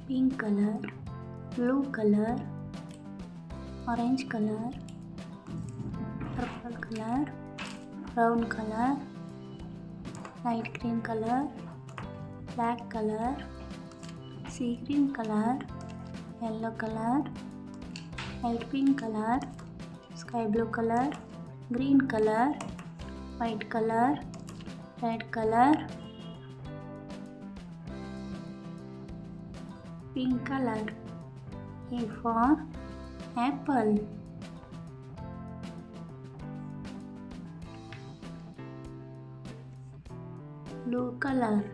pink color, blue color, orange color, purple color, brown color, light green color, black color, sea green color, yellow color, light pink color, sky blue color, green color, white color, red color, pink color. A for apple. Blue color.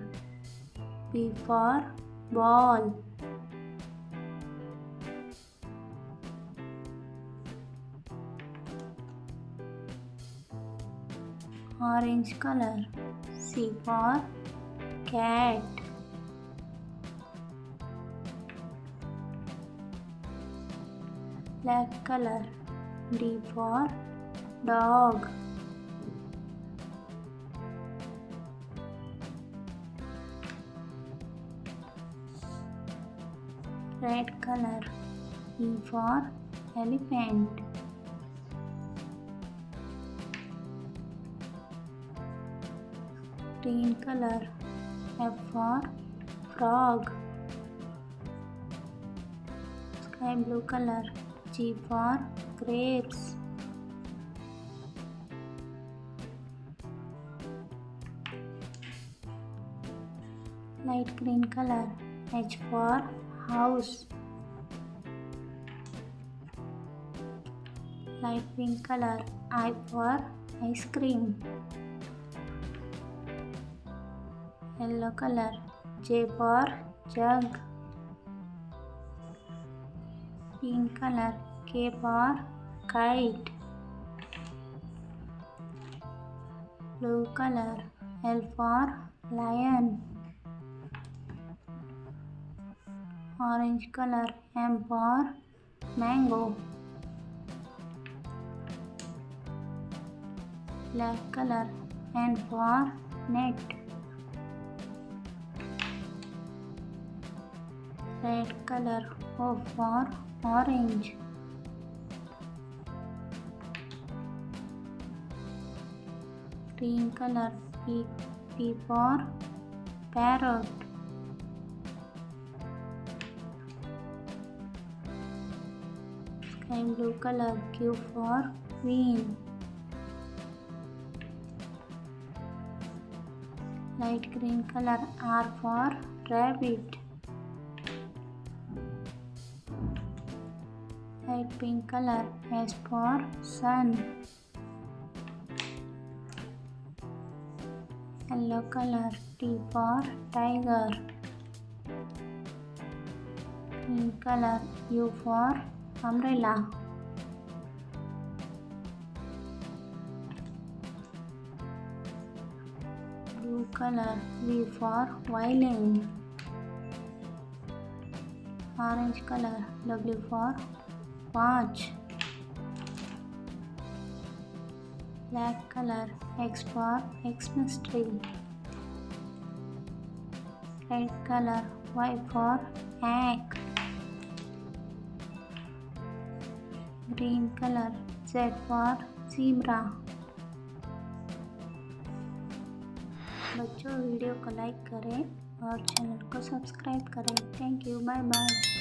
B for ball. Orange color. C for cat. Black color. D for dog. Red color. E for elephant. Green color. F for frog. Sky blue color. G for grapes. Light green color. H for house. Light pink color. I for ice cream. Yellow color. J for jug. Pink color. K for kite. Blue color. L for lion. Orange color. M for mango. Black color. N for net. Red color. O for orange. Green color. P for parrot. Sky blue color. Q for queen. Light green color. R for rabbit. Light pink color. S for sun. Yellow color. T for tiger. Pink color. U for umbrella. Blue color. V for violin. Orange color. W for watch. Black color. X for Xmas tree. Red color. Y for egg. Green color. Z for zebra. बच्चों video को like करें और channel को subscribe करें। Thank you, bye bye.